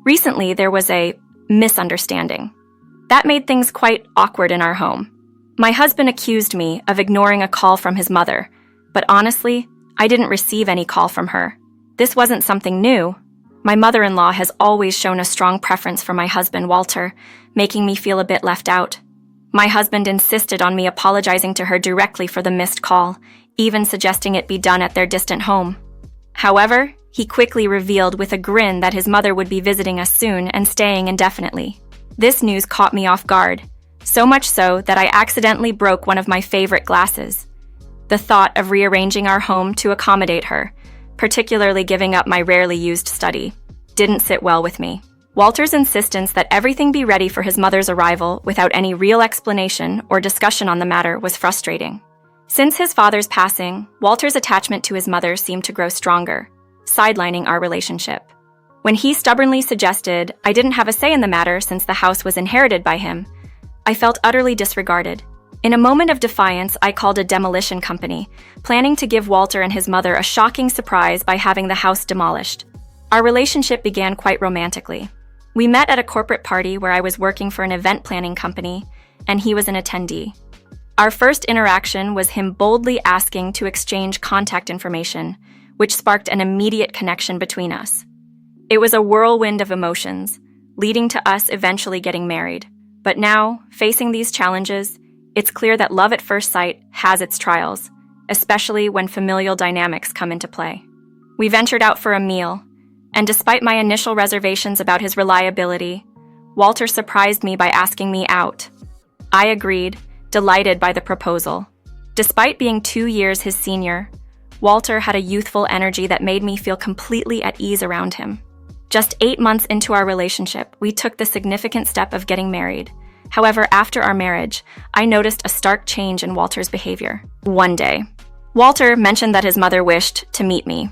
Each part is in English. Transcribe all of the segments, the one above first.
Recently, there was a misunderstanding. That made things quite awkward in our home. My husband accused me of ignoring a call from his mother, but honestly, I didn't receive any call from her. This wasn't something new. My mother-in-law has always shown a strong preference for my husband, Walter, making me feel a bit left out. My husband insisted on me apologizing to her directly for the missed call, even suggesting it be done at their distant home. However, he quickly revealed with a grin that his mother would be visiting us soon and staying indefinitely. This news caught me off guard, so much so that I accidentally broke one of my favorite glasses. The thought of rearranging our home to accommodate her, particularly giving up my rarely used study, didn't sit well with me. Walter's insistence that everything be ready for his mother's arrival without any real explanation or discussion on the matter was frustrating. Since his father's passing, Walter's attachment to his mother seemed to grow stronger, sidelining our relationship. When he stubbornly suggested I didn't have a say in the matter since the house was inherited by him, I felt utterly disregarded. In a moment of defiance, I called a demolition company, planning to give Walter and his mother a shocking surprise by having the house demolished. Our relationship began quite romantically. We met at a corporate party where I was working for an event planning company, and he was an attendee. Our first interaction was him boldly asking to exchange contact information, which sparked an immediate connection between us. It was a whirlwind of emotions, leading to us eventually getting married. But now, facing these challenges, it's clear that love at first sight has its trials, especially when familial dynamics come into play. We ventured out for a meal, and despite my initial reservations about his reliability, Walter surprised me by asking me out. I agreed, delighted by the proposal. Despite being 2 years his senior, Walter had a youthful energy that made me feel completely at ease around him. Just 8 months into our relationship, we took the significant step of getting married. However, after our marriage, I noticed a stark change in Walter's behavior. One day, Walter mentioned that his mother wished to meet me.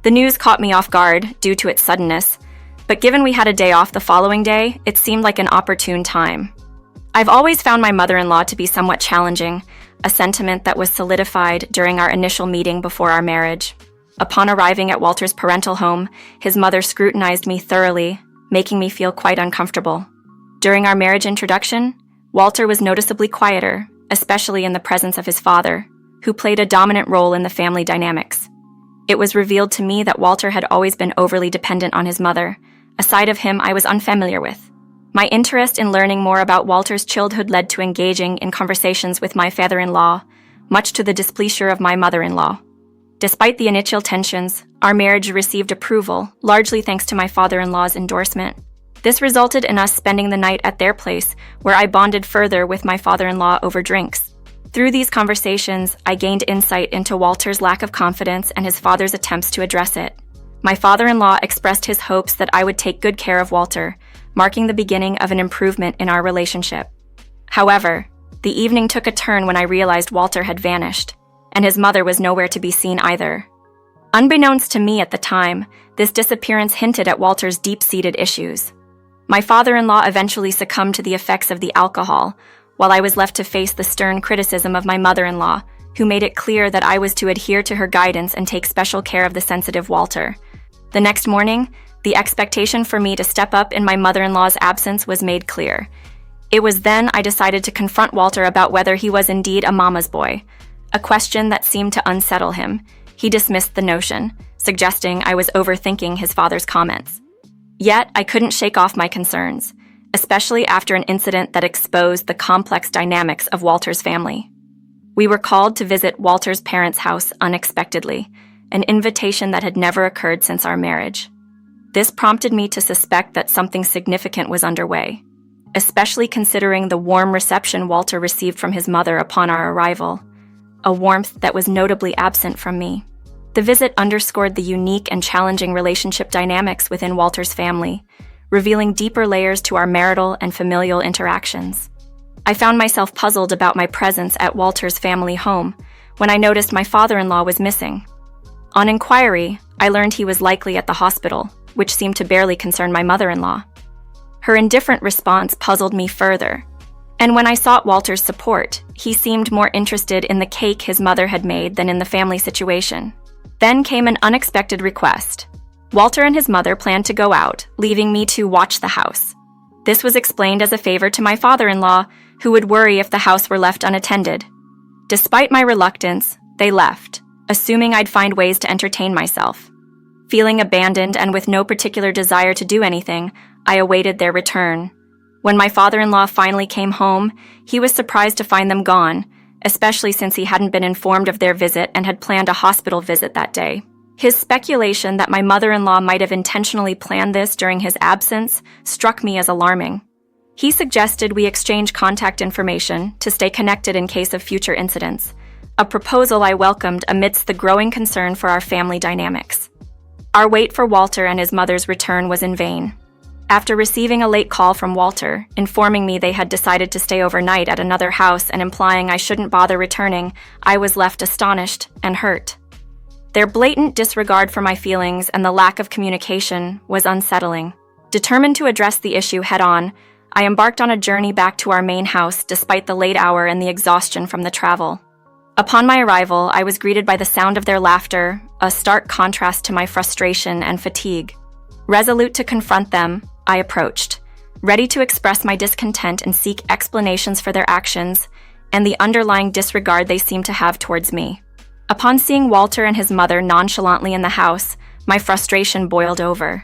The news caught me off guard due to its suddenness, but given we had a day off the following day, it seemed like an opportune time. I've always found my mother-in-law to be somewhat challenging, a sentiment that was solidified during our initial meeting before our marriage. Upon arriving at Walter's parental home, his mother scrutinized me thoroughly, making me feel quite uncomfortable. During our marriage introduction, Walter was noticeably quieter, especially in the presence of his father, who played a dominant role in the family dynamics. It was revealed to me that Walter had always been overly dependent on his mother, a side of him I was unfamiliar with. My interest in learning more about Walter's childhood led to engaging in conversations with my father-in-law, much to the displeasure of my mother-in-law. Despite the initial tensions, our marriage received approval, largely thanks to my father-in-law's endorsement. This resulted in us spending the night at their place, where I bonded further with my father-in-law over drinks. Through these conversations, I gained insight into Walter's lack of confidence and his father's attempts to address it. My father-in-law expressed his hopes that I would take good care of Walter, marking the beginning of an improvement in our relationship. However, the evening took a turn when I realized Walter had vanished, and his mother was nowhere to be seen either. Unbeknownst to me at the time, this disappearance hinted at Walter's deep-seated issues. My father-in-law eventually succumbed to the effects of the alcohol, while I was left to face the stern criticism of my mother-in-law, who made it clear that I was to adhere to her guidance and take special care of the sensitive Walter. The next morning, the expectation for me to step up in my mother-in-law's absence was made clear. It was then I decided to confront Walter about whether he was indeed a mama's boy, a question that seemed to unsettle him. He dismissed the notion, suggesting I was overthinking his father's comments. Yet, I couldn't shake off my concerns, especially after an incident that exposed the complex dynamics of Walter's family. We were called to visit Walter's parents' house unexpectedly, an invitation that had never occurred since our marriage. This prompted me to suspect that something significant was underway, especially considering the warm reception Walter received from his mother upon our arrival, a warmth that was notably absent from me. The visit underscored the unique and challenging relationship dynamics within Walter's family, revealing deeper layers to our marital and familial interactions. I found myself puzzled about my presence at Walter's family home when I noticed my father-in-law was missing. On inquiry, I learned he was likely at the hospital, which seemed to barely concern my mother-in-law. Her indifferent response puzzled me further, and when I sought Walter's support, he seemed more interested in the cake his mother had made than in the family situation. Then came an unexpected request. Walter and his mother planned to go out, leaving me to watch the house. This was explained as a favor to my father-in-law, who would worry if the house were left unattended. Despite my reluctance, they left, assuming I'd find ways to entertain myself. Feeling abandoned and with no particular desire to do anything, I awaited their return. When my father-in-law finally came home, he was surprised to find them gone, especially since he hadn't been informed of their visit and had planned a hospital visit that day. His speculation that my mother-in-law might have intentionally planned this during his absence struck me as alarming. He suggested we exchange contact information to stay connected in case of future incidents, a proposal I welcomed amidst the growing concern for our family dynamics. Our wait for Walter and his mother's return was in vain. After receiving a late call from Walter, informing me they had decided to stay overnight at another house and implying I shouldn't bother returning, I was left astonished and hurt. Their blatant disregard for my feelings and the lack of communication was unsettling. Determined to address the issue head-on, I embarked on a journey back to our main house despite the late hour and the exhaustion from the travel. Upon my arrival, I was greeted by the sound of their laughter, a stark contrast to my frustration and fatigue. Resolute to confront them, I approached, ready to express my discontent and seek explanations for their actions and the underlying disregard they seemed to have towards me. Upon seeing Walter and his mother nonchalantly in the house, my frustration boiled over.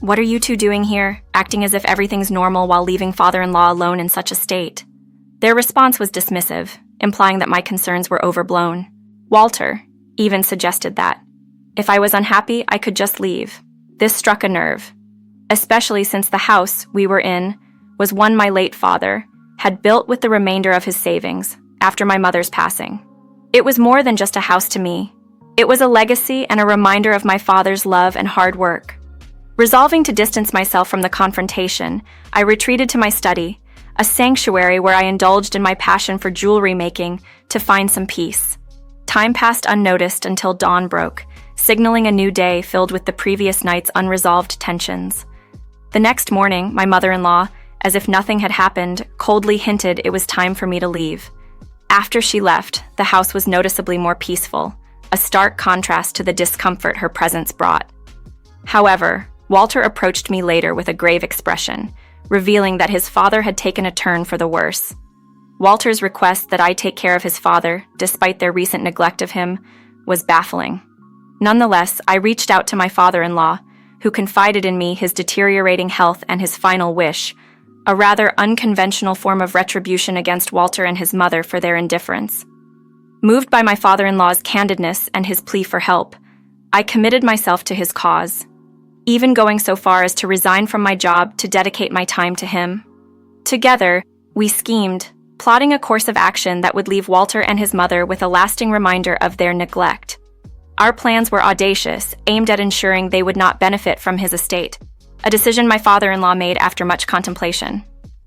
"What are you two doing here, acting as if everything's normal while leaving father-in-law alone in such a state?" Their response was dismissive, implying that my concerns were overblown. Walter even suggested that, if I was unhappy, I could just leave. This struck a nerve, especially since the house we were in was one my late father had built with the remainder of his savings after my mother's passing. It was more than just a house to me. It was a legacy and a reminder of my father's love and hard work. Resolving to distance myself from the confrontation, I retreated to my study, a sanctuary where I indulged in my passion for jewelry making to find some peace. Time passed unnoticed until dawn broke, signaling a new day filled with the previous night's unresolved tensions. The next morning, my mother-in-law, as if nothing had happened, coldly hinted it was time for me to leave. After she left, the house was noticeably more peaceful, a stark contrast to the discomfort her presence brought. However, Walter approached me later with a grave expression, revealing that his father had taken a turn for the worse. Walter's request that I take care of his father, despite their recent neglect of him, was baffling. Nonetheless, I reached out to my father-in-law, who confided in me his deteriorating health and his final wish, a rather unconventional form of retribution against Walter and his mother for their indifference. Moved by my father-in-law's candidness and his plea for help, I committed myself to his cause, even going so far as to resign from my job to dedicate my time to him. Together, we schemed, plotting a course of action that would leave Walter and his mother with a lasting reminder of their neglect. Our plans were audacious, aimed at ensuring they would not benefit from his estate, a decision my father-in-law made after much contemplation.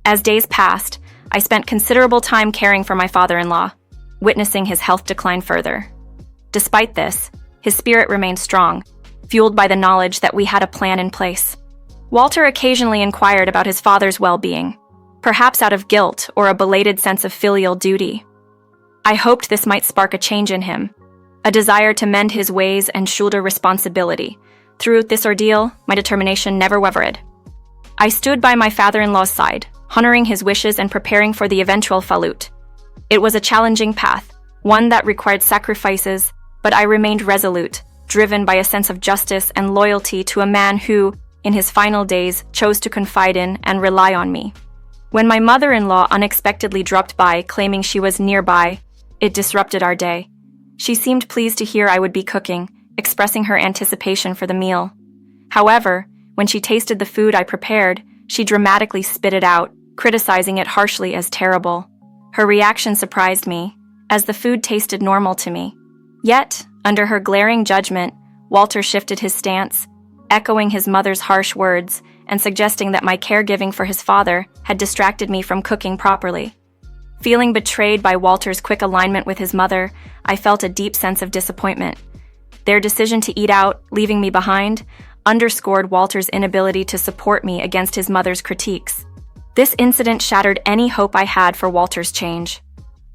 As days passed, I spent considerable time caring for my father-in-law, witnessing his health decline further. Despite this, his spirit remained strong, fueled by the knowledge that we had a plan in place. Walter occasionally inquired about his father's well-being, perhaps out of guilt or a belated sense of filial duty. I hoped this might spark a change in him, a desire to mend his ways and shoulder responsibility. Through this ordeal, my determination never wavered. I stood by my father-in-law's side, honoring his wishes and preparing for the eventual falut. It was a challenging path, one that required sacrifices, but I remained resolute, driven by a sense of justice and loyalty to a man who, in his final days, chose to confide in and rely on me. When my mother-in-law unexpectedly dropped by, claiming she was nearby, it disrupted our day. She seemed pleased to hear I would be cooking, expressing her anticipation for the meal. However, when she tasted the food I prepared, she dramatically spit it out, criticizing it harshly as terrible. Her reaction surprised me, as the food tasted normal to me. Yet, under her glaring judgment, Walter shifted his stance, echoing his mother's harsh words and suggesting that my caregiving for his father had distracted me from cooking properly. Feeling betrayed by Walter's quick alignment with his mother, I felt a deep sense of disappointment. Their decision to eat out, leaving me behind, underscored Walter's inability to support me against his mother's critiques. This incident shattered any hope I had for Walter's change.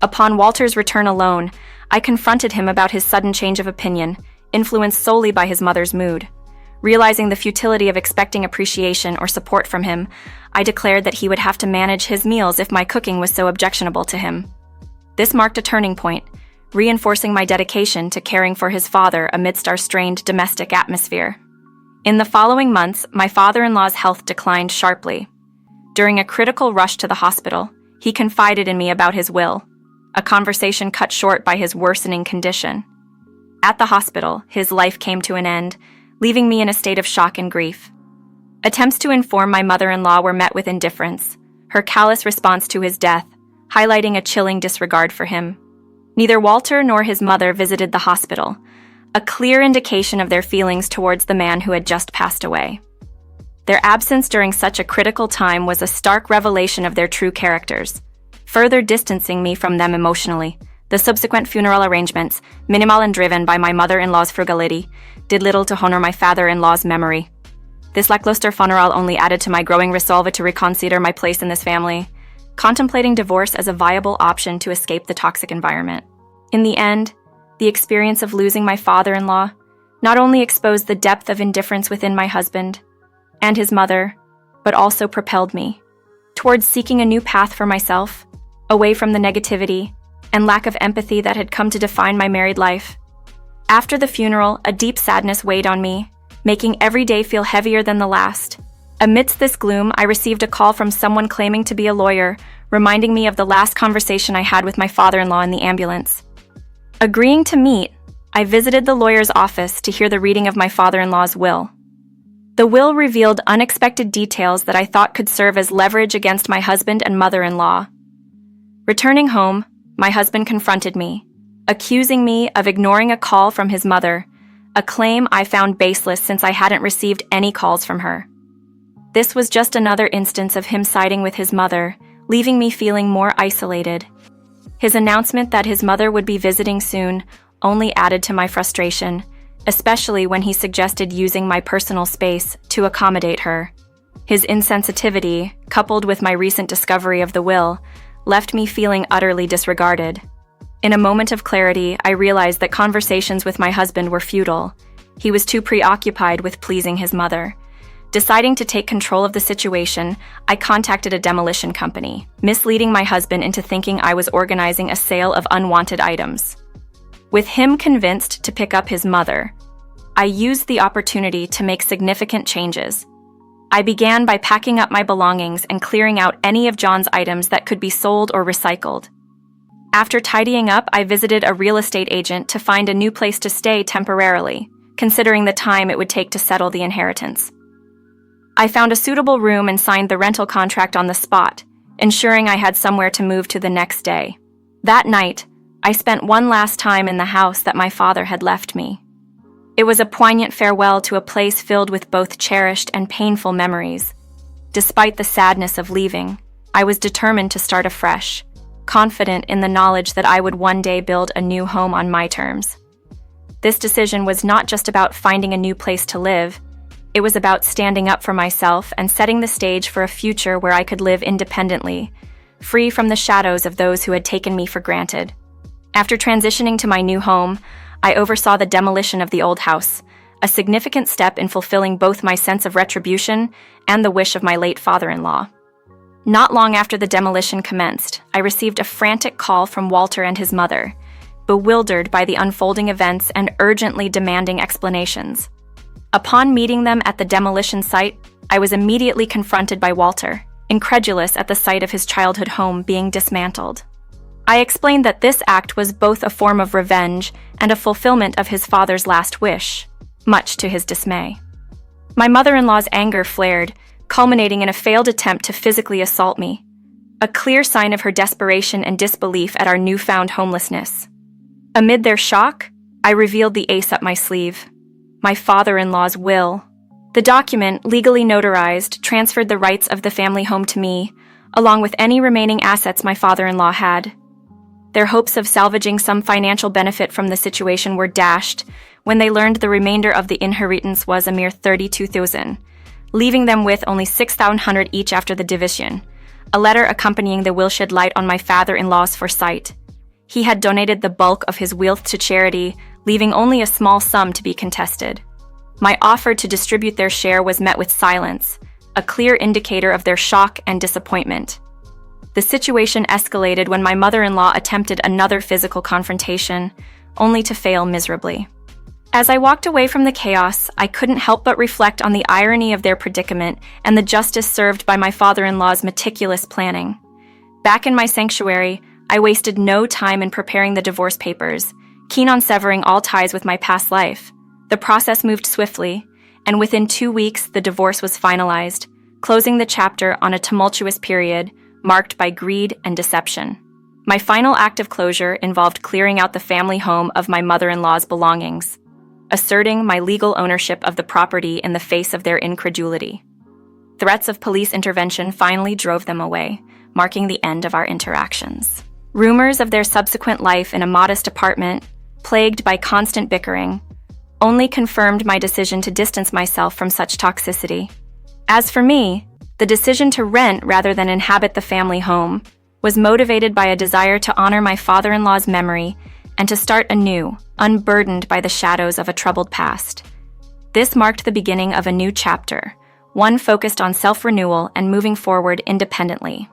Upon Walter's return alone, I confronted him about his sudden change of opinion, influenced solely by his mother's mood. Realizing the futility of expecting appreciation or support from him, I declared that he would have to manage his meals if my cooking was so objectionable to him. This marked a turning point, reinforcing my dedication to caring for his father amidst our strained domestic atmosphere. In the following months, my father-in-law's health declined sharply. During a critical rush to the hospital, he confided in me about his will, a conversation cut short by his worsening condition. At the hospital, his life came to an end, leaving me in a state of shock and grief. Attempts to inform my mother-in-law were met with indifference, her callous response to his death, highlighting a chilling disregard for him. Neither Walter nor his mother visited the hospital, a clear indication of their feelings towards the man who had just passed away. Their absence during such a critical time was a stark revelation of their true characters, further distancing me from them emotionally. The subsequent funeral arrangements, minimal and driven by my mother-in-law's frugality, did little to honor my father-in-law's memory. This lackluster funeral only added to my growing resolve to reconsider my place in this family, contemplating divorce as a viable option to escape the toxic environment. In the end, the experience of losing my father-in-law not only exposed the depth of indifference within my husband and his mother, but also propelled me towards seeking a new path for myself, away from the negativity and lack of empathy that had come to define my married life. After the funeral, a deep sadness weighed on me, making every day feel heavier than the last. Amidst this gloom, I received a call from someone claiming to be a lawyer, reminding me of the last conversation I had with my father-in-law in the ambulance. Agreeing to meet, I visited the lawyer's office to hear the reading of my father-in-law's will. The will revealed unexpected details that I thought could serve as leverage against my husband and mother-in-law. Returning home, my husband confronted me, accusing me of ignoring a call from his mother, a claim I found baseless since I hadn't received any calls from her. This was just another instance of him siding with his mother, leaving me feeling more isolated. His announcement that his mother would be visiting soon only added to my frustration, especially when he suggested using my personal space to accommodate her. His insensitivity, coupled with my recent discovery of the will, left me feeling utterly disregarded. In a moment of clarity, I realized that conversations with my husband were futile. He was too preoccupied with pleasing his mother. Deciding to take control of the situation, I contacted a demolition company, misleading my husband into thinking I was organizing a sale of unwanted items. With him convinced to pick up his mother, I used the opportunity to make significant changes. I began by packing up my belongings and clearing out any of John's items that could be sold or recycled. After tidying up, I visited a real estate agent to find a new place to stay temporarily, considering the time it would take to settle the inheritance. I found a suitable room and signed the rental contract on the spot, ensuring I had somewhere to move to the next day. That night, I spent one last time in the house that my father had left me. It was a poignant farewell to a place filled with both cherished and painful memories. Despite the sadness of leaving, I was determined to start afresh, confident in the knowledge that I would one day build a new home on my terms. This decision was not just about finding a new place to live. It was about standing up for myself and setting the stage for a future where I could live independently, free from the shadows of those who had taken me for granted. After transitioning to my new home, I oversaw the demolition of the old house, a significant step in fulfilling both my sense of retribution and the wish of my late father-in-law. Not long after the demolition commenced, I received a frantic call from Walter and his mother, bewildered by the unfolding events and urgently demanding explanations. Upon meeting them at the demolition site, I was immediately confronted by Walter, incredulous at the sight of his childhood home being dismantled. I explained that this act was both a form of revenge and a fulfillment of his father's last wish, much to his dismay. My mother-in-law's anger flared, culminating in a failed attempt to physically assault me, a clear sign of her desperation and disbelief at our newfound homelessness. Amid their shock, I revealed the ace up my sleeve: my father-in-law's will. The document, legally notarized, transferred the rights of the family home to me, along with any remaining assets my father-in-law had. Their hopes of salvaging some financial benefit from the situation were dashed when they learned the remainder of the inheritance was a mere $32,000, leaving them with only $6,100 each after the division. A letter accompanying the will shed light on my father-in-law's foresight. He had donated the bulk of his wealth to charity, leaving only a small sum to be contested. My offer to distribute their share was met with silence, a clear indicator of their shock and disappointment. The situation escalated when my mother-in-law attempted another physical confrontation, only to fail miserably. As I walked away from the chaos, I couldn't help but reflect on the irony of their predicament and the justice served by my father-in-law's meticulous planning. Back in my sanctuary, I wasted no time in preparing the divorce papers, keen on severing all ties with my past life. The process moved swiftly, and within 2 weeks, the divorce was finalized, closing the chapter on a tumultuous period marked by greed and deception. My final act of closure involved clearing out the family home of my mother-in-law's belongings, asserting my legal ownership of the property in the face of their incredulity. Threats of police intervention finally drove them away, marking the end of our interactions. Rumors of their subsequent life in a modest apartment, plagued by constant bickering, only confirmed my decision to distance myself from such toxicity. As for me, the decision to rent rather than inhabit the family home was motivated by a desire to honor my father-in-law's memory and to start anew, unburdened by the shadows of a troubled past. This marked the beginning of a new chapter, one focused on self-renewal and moving forward independently.